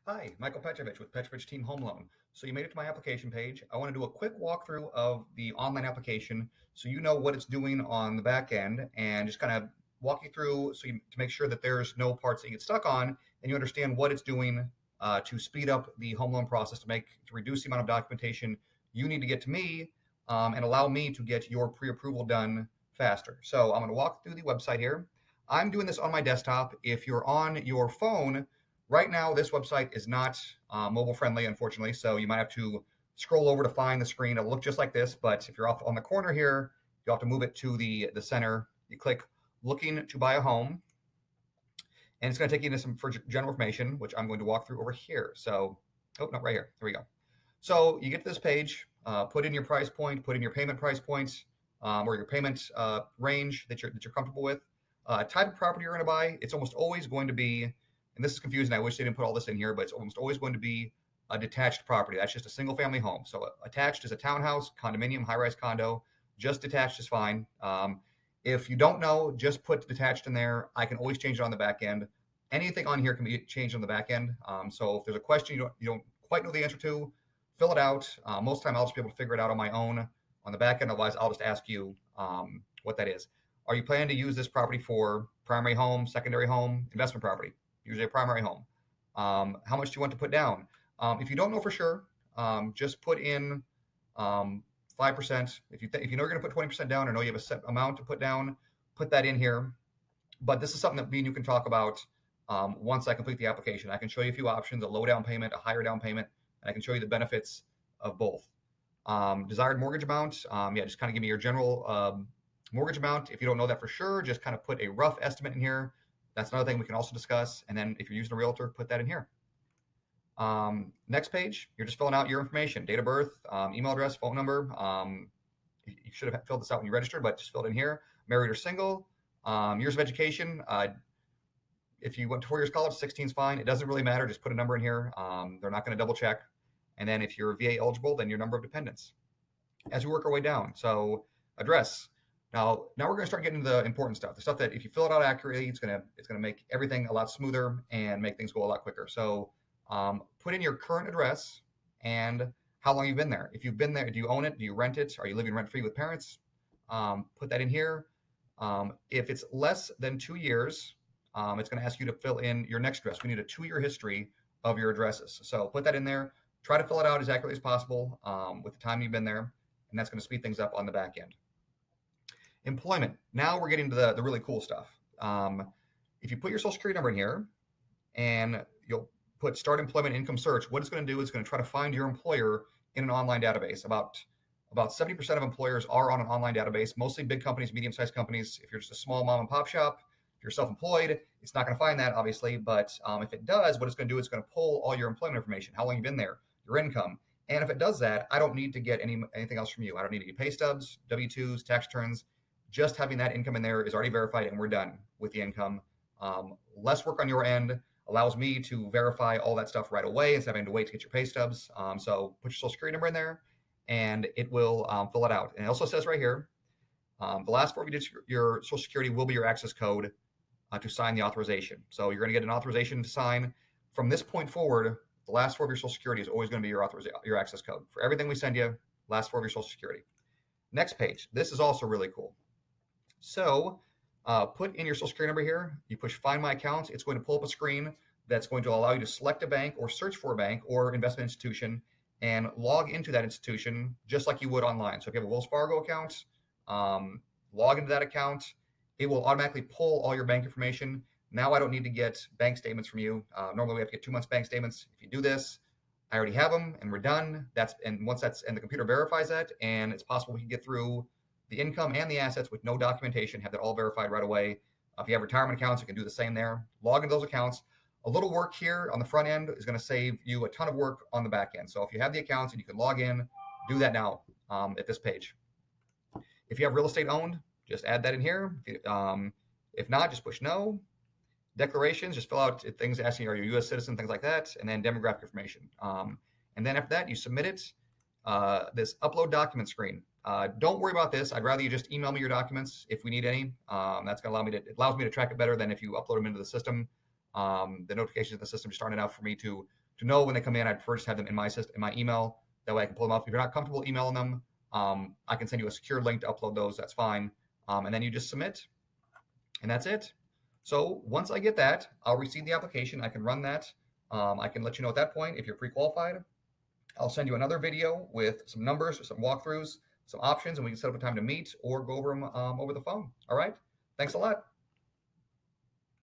Hi, Michael Petrovich with Petrovich Team Home Loan. So you made it to my application page. I want to do a quick walkthrough of the online application so you know what it's doing on the back end and just kind of walk you through to make sure that there's no parts that you get stuck on and you understand what it's doing to speed up the home loan process to reduce the amount of documentation you need to get to me and allow me to get your pre-approval done faster. So I'm going to walk through the website here. I'm doing this on my desktop. If you're on your phone, right now, this website is not mobile friendly, unfortunately, so you might have to scroll over to find the screen. It'll look just like this, but if you're off on the corner here, you'll have to move it to the center. You click looking to buy a home, and it's going to take you into some general information, which I'm going to walk through over here. So, oh, no, right here. There we go. So you get to this page, put in your price point, put in your payment price points, or your payment range that you're comfortable with. Type of property you're going to buy, it's almost always going to be, and this is confusing, I wish they didn't put all this in here, but it's almost always going to be a detached property. That's just a single family home. So attached is a townhouse, condominium, high-rise condo. Just detached is fine. If you don't know, just put detached in there. I can always change it on the back end. Anything on here can be changed on the back end. So if there's a question you don't quite know the answer to, fill it out. Most of the time I'll just be able to figure it out on my own on the back end. Otherwise, I'll just ask you what that is. Are you planning to use this property for primary home, secondary home, investment property? Usually a primary home. How much do you want to put down? If you don't know for sure, just put in 5%. If you know you're going to put 20% down or know you have a set amount to put down, put that in here. But this is something that me and you can talk about once I complete the application. I can show you a few options: a low down payment, a higher down payment, and I can show you the benefits of both. Desired mortgage amount, yeah, just kind of give me your general mortgage amount. If you don't know that for sure, just kind of put a rough estimate in here. That's another thing we can also discuss. And then if you're using a realtor, put that in here. Next page, you're just filling out your information: date of birth, email address, phone number. You should have filled this out when you registered, but just fill it in here. Married or single, years of education. If you went to 4 years college, 16 is fine. It doesn't really matter. Just put a number in here. They're not going to double check. And then if you're VA eligible, then your number of dependents. As we work our way down, so address. Now we're going to start getting into the important stuff, the stuff that if you fill it out accurately, it's going to make everything a lot smoother and make things go a lot quicker. So put in your current address and how long you've been there. If you've been there, do you own it? Do you rent it? Are you living rent-free with parents? Put that in here. If it's less than 2 years, it's going to ask you to fill in your next address. We need a 2-year history of your addresses. So put that in there. Try to fill it out as accurately as possible with the time you've been there, and that's going to speed things up on the back end. Employment. Now we're getting to the really cool stuff. If you put your social security number in here and you'll put start employment income search, what it's going to do is going to try to find your employer in an online database. About 70% of employers are on an online database, mostly big companies, medium-sized companies. If you're just a small mom and pop shop, if you're self-employed, it's not going to find that, obviously. But if it does, what it's going to do is going to pull all your employment information, how long you've been there, your income. And if it does that, I don't need to get anything else from you. I don't need to get pay stubs, W-2s, tax returns. Just having that income in there is already verified, and we're done with the income. Less work on your end allows me to verify all that stuff right away instead of having to wait to get your pay stubs. So put your social security number in there, and it will fill it out. And it also says right here, the last 4 digits of your social security will be your access code to sign the authorization. So you're going to get an authorization to sign. From this point forward, the last 4 of your social security is always going to be your access code. For everything we send you, last 4 of your social security. Next page. This is also really cool. So put in your social security number here. You push find my accounts. It's going to pull up a screen that's going to allow you to select a bank or search for a bank or investment institution and log into that institution just like you would online. So if you have a Wells Fargo account, log into that account. It will automatically pull all your bank information. Now I don't need to get bank statements from you. Normally we have to get 2 months bank statements. If you do this, I already have them and we're done. Once the computer verifies that, and it's possible we can get through the income and the assets with no documentation, have that all verified right away. If you have retirement accounts, you can do the same there. Log into those accounts. A little work here on the front end is going to save you a ton of work on the back end. So if you have the accounts and you can log in, do that now at this page. If you have real estate owned, just add that in here. If not, just push no. Declarations, just fill out things asking, are you a U.S. citizen, things like that, and then demographic information. And then after that, you submit it. This upload document screen. Don't worry about this. I'd rather you just email me your documents if we need any. That's going to allows me to track it better than if you upload them into the system. The notifications in the system are starting out for me to to know when they come in, I'd first have them in my system, in my email. That way I can pull them up. If you're not comfortable emailing them, I can send you a secure link to upload those. That's fine. And then you just submit, and that's it. So once I get that, I'll receive the application. I can run that. I can let you know at that point if you're pre-qualified. I'll send you another video with some numbers, some walkthroughs, some options, and we can set up a time to meet or go over them over the phone. All right. Thanks a lot.